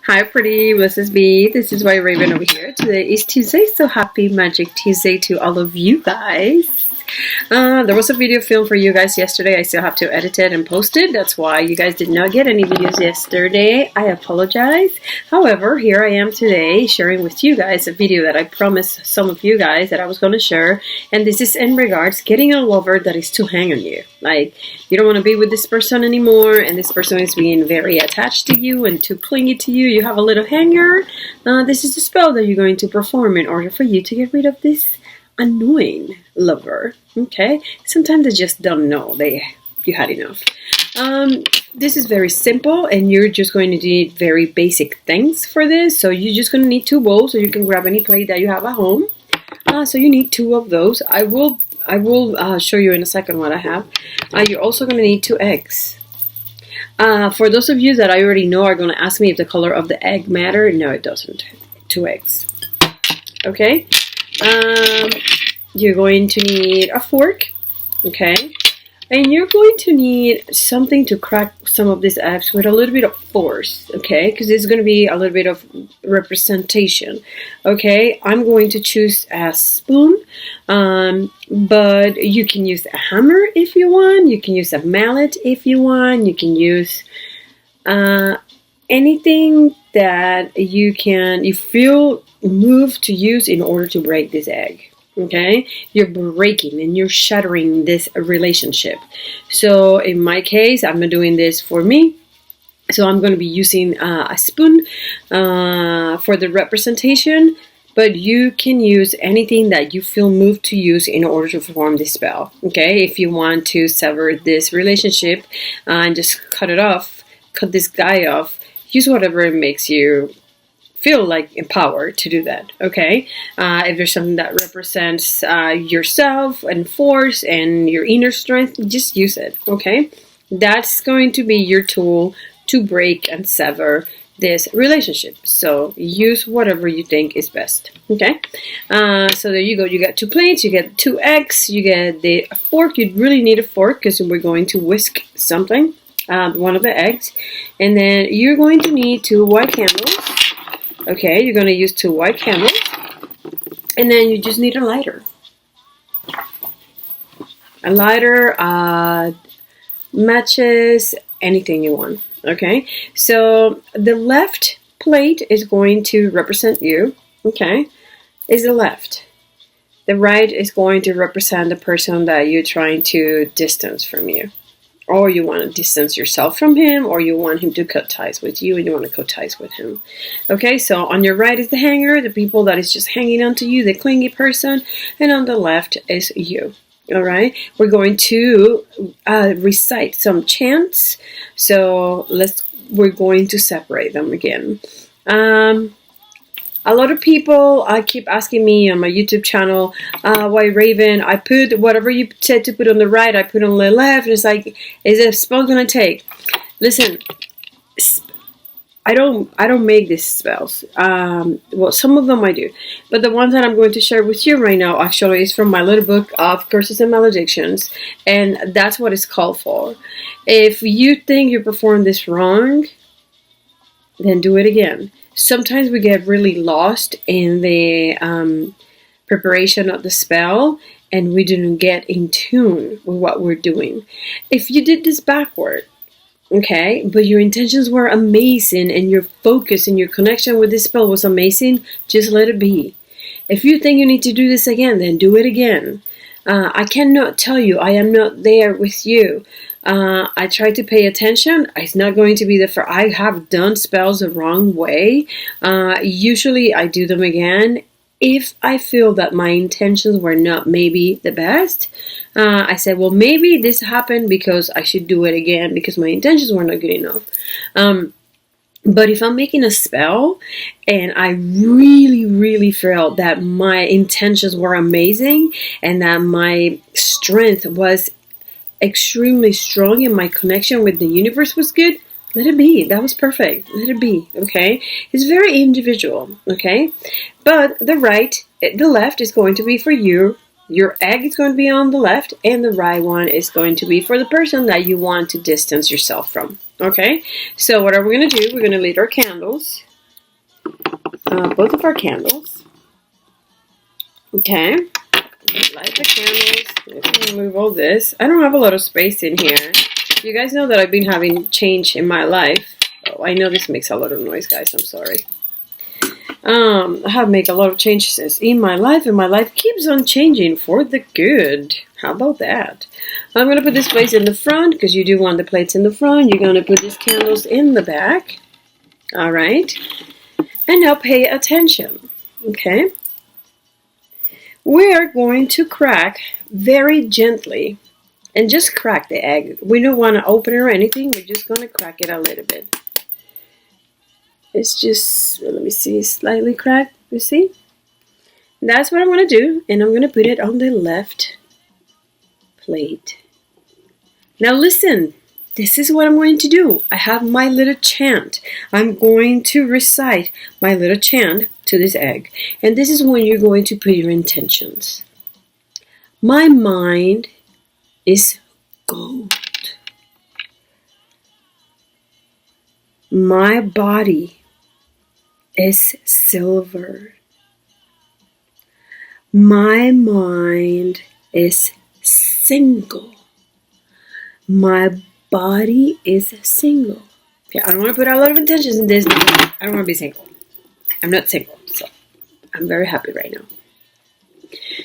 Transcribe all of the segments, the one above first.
Hi, pretty. This is B. This is White Raven over here. Today is Tuesday, so happy Magic Tuesday to all of you guys. There was a video filmed for you guys yesterday. I still have to edit it and post it. That's why you guys did not get any videos yesterday. I apologize. However, here I am today sharing with you guys a video that I promised some of you guys that I was going to share. And this is in regards getting a lover that is too hang on you. Like, you don't want to be with this person anymore, and this person is being very attached to you and too clingy to you. You have a little hanger. This is the spell that you're going to perform in order for you to get rid of this annoying lover. Okay, sometimes they just don't know you had enough. This is very simple, and you're just going to need very basic things for this. So you're just going to need 2 bowls, so you can grab any plate that you have at home. So you need 2 of those. I will show you in a second what I have. You're also going to need 2 eggs. For those of you that I already know are going to ask me if the color of the egg matter, no, it doesn't. 2 eggs. Okay. You're going to need a fork, okay, and you're going to need something to crack some of these eggs with a little bit of force, okay, because it's going to be a little bit of representation. Okay, I'm going to choose a spoon, but you can use a hammer if you want, you can use a mallet if you want, you can use anything that you feel moved to use in order to break this egg. Okay, you're breaking and you're shattering this relationship. So in my case, I'm doing this for me. So I'm going to be using a spoon for the representation, but you can use anything that you feel moved to use in order to perform this spell. Okay, if you want to sever this relationship and just cut this guy off, use whatever makes you feel like empowered to do that. Okay, if there's something that represents yourself and force and your inner strength, just use it. Okay, that's going to be your tool to break and sever this relationship. So use whatever you think is best. Okay, so there you go. You got 2 plates, you get 2 eggs, you get the fork. You really need a fork because we're going to whisk something, one of the eggs, and then you're going to need 2 white candles. Okay, you're going to use 2 white candles, and then you just need a lighter. A lighter, matches, anything you want. Okay, so the left plate is going to represent you. Okay, is the left. The right is going to represent the person that you're trying to distance from you. Or you want to distance yourself from him, or you want him to cut ties with you and you want to cut ties with him. Okay, so on your right is the hanger, the people that is just hanging on to you, the clingy person, and on the left is you. All right, we're going to recite some chants, so we're going to separate them again. A lot of people keep asking me on my YouTube channel, why Raven, I put whatever you said to put on the right, I put on the left. And it's like, is it spell gonna take? Listen, I don't make these spells. Well, some of them I do, but the ones that I'm going to share with you right now actually is from my little book of Curses and Maledictions, and that's what it's called for. If you think you performed this wrong, then do it again. Sometimes we get really lost in the preparation of the spell, and we didn't get in tune with what we're doing. If you did this backward, okay, but your intentions were amazing, and your focus and your connection with this spell was amazing, just let it be. If you think you need to do this again, then do it again. I cannot tell you, I am not there with you. I try to pay attention. It's not going to be I have done spells the wrong way. Usually I do them again. If I feel that my intentions were not maybe the best, I say, well, maybe this happened because I should do it again because my intentions were not good enough. But if I'm making a spell and I really, really felt that my intentions were amazing and that my strength was extremely strong and my connection with the universe was good, let it be. That was perfect. Let it be. Okay? It's very individual. Okay? But the left is going to be for you. Your egg is going to be on the left, and the right one is going to be for the person that you want to distance yourself from. Okay? So what are we going to do? We're going to light our candles. both of our candles. Okay. Light the candles. Let's remove all this. I don't have a lot of space in here. You guys know that I've been having change in my life. Oh, I know this makes a lot of noise, guys. I'm sorry. I have made a lot of changes in my life, and my life keeps on changing for the good. How about that? I'm going to put this place in the front because you do want the plates in the front. You're going to put these candles in the back. All right. And now pay attention. Okay. We are going to crack very gently. And just crack the egg. We don't want to open it or anything. We're just going to crack it a little bit. It's just, let me see, slightly cracked. You see? That's what I'm going to do. And I'm going to put it on the left plate. Now listen. This is what I'm going to do. I have my little chant. I'm going to recite my little chant to this egg. And this is when you're going to put your intentions. My mind is gold. My body is silver. My mind is single. My body is single. Okay, I don't want to put a lot of intentions in this because I don't want to be single. I'm not single, so I'm very happy right now.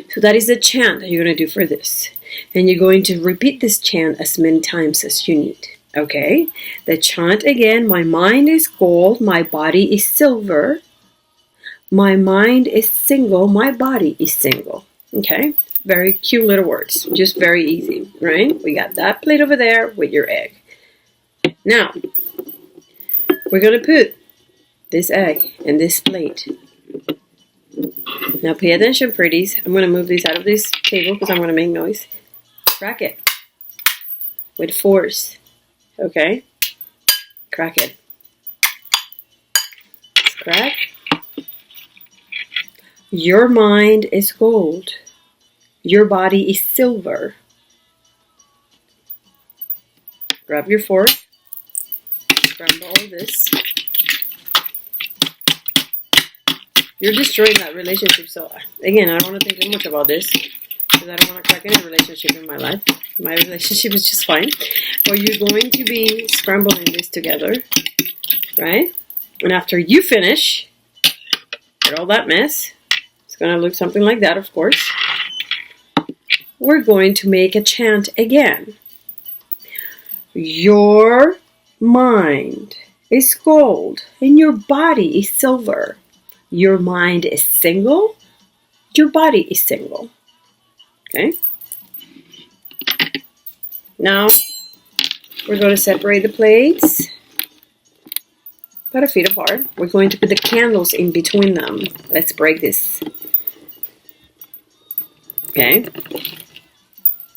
So that is the chant that you're going to do for this. And you're going to repeat this chant as many times as you need. Okay? The chant again, my mind is gold, my body is silver. My mind is single, my body is single. Okay? Very cute little words. Just very easy, right? We got that plate over there with your egg. Now, we're going to put this egg in this plate. Now pay attention, pretties. I'm going to move these out of this table because I'm going to make noise. Crack it with force. Okay? Crack it. Let's crack. Your mind is gold. Your body is silver. Grab your fork. Scramble all this. You're destroying that relationship. So, again, I don't want to think too much about this because I don't want to crack any relationship in my life. My relationship is just fine. But you're going to be scrambling this together, right? And after you finish with all that mess, it's going to look something like that, of course. We're going to make a chant again. Your mind is gold and your body is silver. Your mind is single. Your body is single. Okay? Now, we're going to separate the plates. About a feet apart. We're going to put the candles in between them. Let's break this. Okay?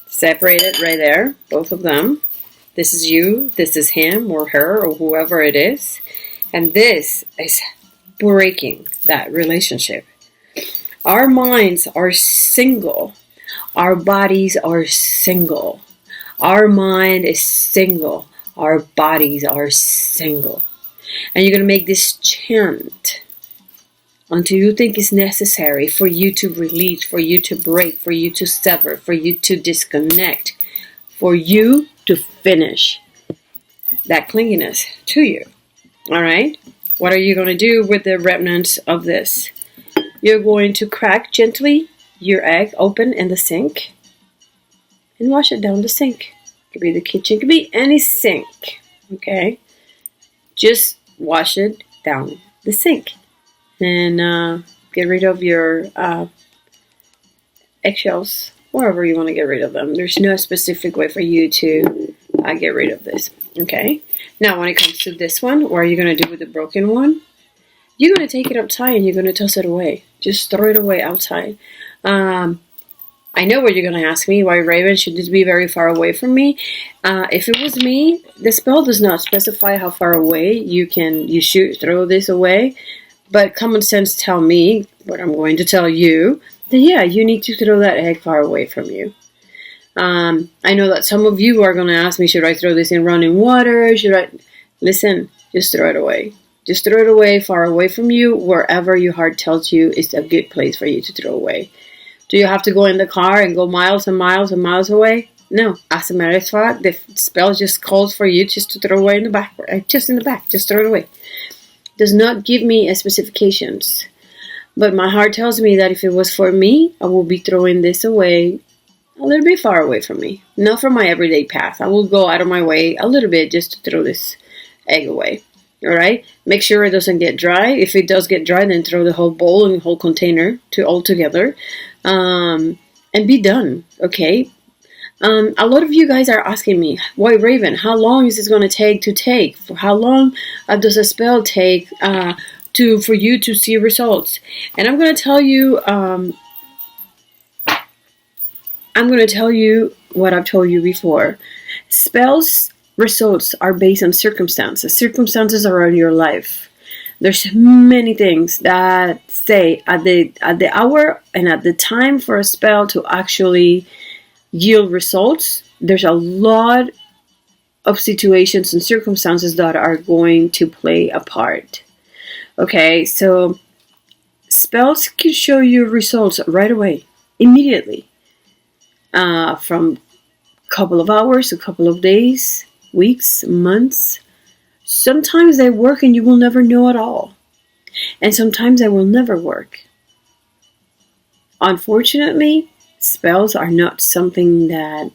Separate it right there. Both of them. This is you. This is him or her or whoever it is. And this is breaking that relationship. Our minds are single. Our bodies are single. Our mind is single. Our bodies are single. And you're going to make this chant until you think it's necessary for you to release, for you to break, for you to sever, for you to disconnect, for you to finish that clinginess to you. All right? What are you going to do with the remnants of this? You're going to crack gently your egg open in the sink and wash it down the sink. It could be the kitchen, it could be any sink. Okay? Just wash it down the sink. And get rid of your eggshells, wherever you want to get rid of them. There's no specific way for you to get rid of this. Okay? Now, when it comes to this one, what are you going to do with the broken one? You're going to take it outside and you're going to toss it away. Just throw it away outside. I know what you're going to ask me. Why, Raven, should this be very far away from me? If it was me, the spell does not specify how far away you should throw this away. But common sense tell me, what I'm going to tell you, that yeah, you need to throw that egg far away from you. I know that some of you are going to ask me, should I throw this in running water? Should I? Listen, just throw it away. Just throw it away, far away from you, wherever your heart tells you is a good place for you to throw away. Do you have to go in the car and go miles and miles and miles away? No. As a matter of fact, the spell just calls for you just to throw away in the back. Just in the back. Just throw it away. Does not give me specifications. But my heart tells me that if it was for me, I will be throwing this away a little bit far away from me. Not from my everyday path. I will go out of my way a little bit just to throw this egg away. Alright? Make sure it doesn't get dry. If it does get dry, then throw the whole bowl and the whole container all together. And be done. Okay? A lot of you guys are asking me, White Raven, how long is this going to take? For how long does a spell take for you to see results? And I'm going to tell you what I've told you before. Spells results are based on circumstances. Circumstances around your life. There's many things that say at the hour and at the time for a spell to actually yield results. There's a lot of situations and circumstances that are going to play a part. Okay, so spells can show you results right away, immediately. From a couple of hours, a couple of days, weeks, months. Sometimes they work and you will never know at all. And sometimes they will never work. Unfortunately, spells are not something that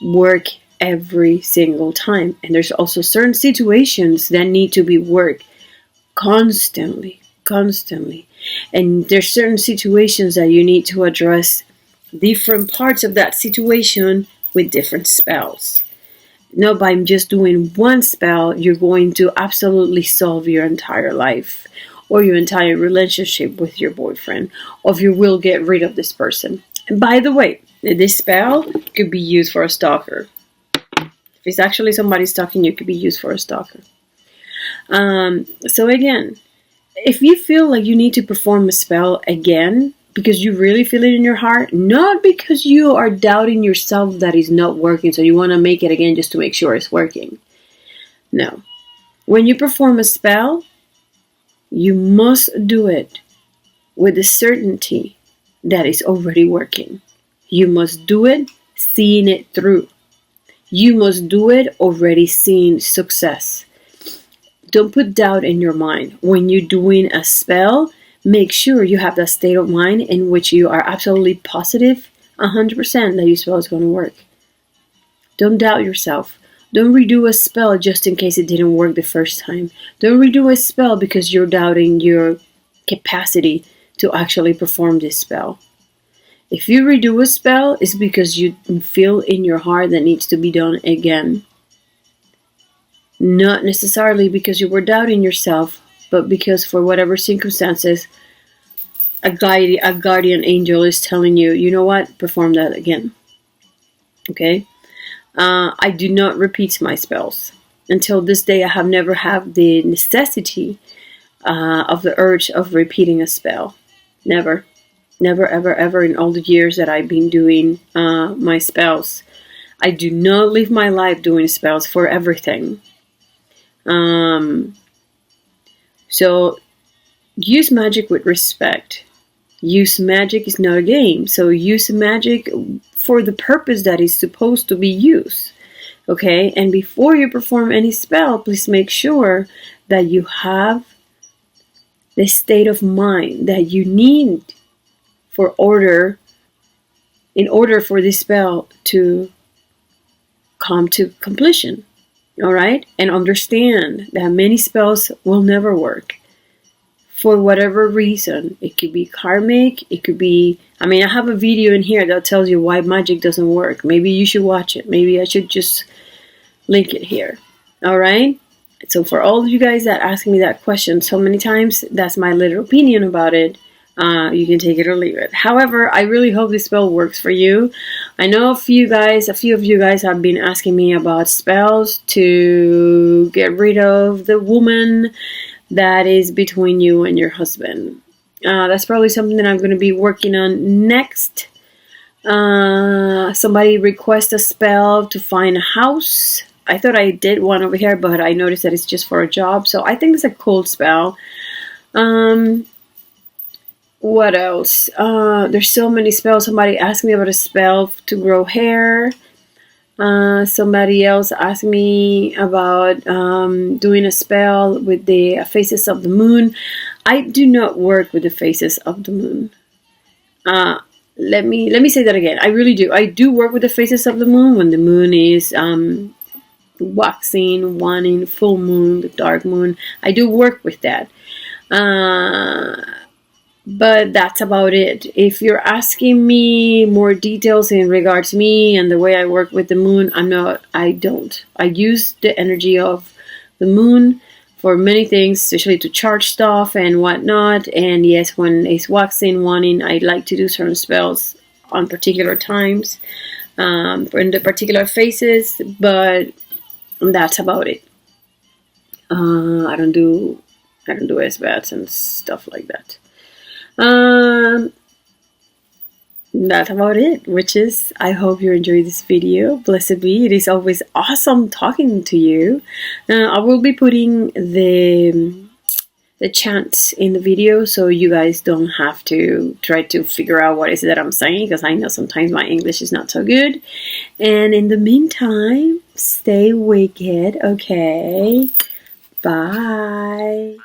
work every single time. And there's also certain situations that need to be worked constantly. And there's certain situations that you need to address different parts of that situation with different spells. Not by just doing one spell, you're going to absolutely solve your entire life or your entire relationship with your boyfriend, or you will get rid of this person. And by the way, this spell could be used for a stalker. If it's actually somebody stalking you, it could be used for a stalker. So again, if you feel like you need to perform a spell again, because you really feel it in your heart, not because you are doubting yourself that it's not working, so you want to make it again just to make sure it's working. No. When you perform a spell, you must do it with the certainty that it's already working. You must do it seeing it through. You must do it already seeing success. Don't put doubt in your mind. When you're doing a spell, make sure you have that state of mind in which you are absolutely positive 100% that your spell is going to work. Don't doubt yourself. Don't redo a spell just in case it didn't work the first time. Don't redo a spell because you're doubting your capacity to actually perform this spell. If you redo a spell, it's because you feel in your heart that needs to be done again. Not necessarily because you were doubting yourself, but because for whatever circumstances, a guardian angel is telling you, you know what, perform that again. Okay? I do not repeat my spells. Until this day, I have never had the necessity of the urge of repeating a spell. Never. Never, ever, ever in all the years that I've been doing my spells. I do not live my life doing spells for everything. So use magic with respect. Use magic is not a game. So use magic for the purpose that is supposed to be used. Okay? And before you perform any spell, please make sure that you have the state of mind that you need in order for this spell to come to completion. Alright? And understand that many spells will never work. For whatever reason. It could be karmic. It could be... I have a video in here that tells you why magic doesn't work. Maybe you should watch it. Maybe I should just link it here. Alright? So for all of you guys that ask me that question so many times, that's my little opinion about it. You can take it or leave it. However, I really hope this spell works for you. I know a few of you guys have been asking me about spells to get rid of the woman that is between you and your husband. That's probably something that I'm going to be working on next. Somebody request a spell to find a house. I thought I did one over here, but I noticed that it's just for a job. So I think it's a cold spell. What else? There's so many spells. Somebody asked me about a spell to grow hair. Somebody else asked me about doing a spell with the phases of the moon. I do not work with the phases of the moon. Let me say that again. I really do. I do work with the phases of the moon when the moon is waxing, waning, full moon, the dark moon. I do work with that. But that's about it. If you're asking me more details in regards to me and the way I work with the moon, I don't. I use the energy of the moon for many things, especially to charge stuff and whatnot. And yes, when it's waxing, waning, I like to do certain spells on particular times, in the particular phases, but that's about it. I don't do S-bats and stuff like that. That's about it, witches. I hope you enjoyed this video. Blessed be. It is always awesome talking to you. I will be putting the chants in the video so you guys don't have to try to figure out what is it that I'm saying, because I know sometimes my English is not so good. And in the meantime, stay wicked, okay? Bye.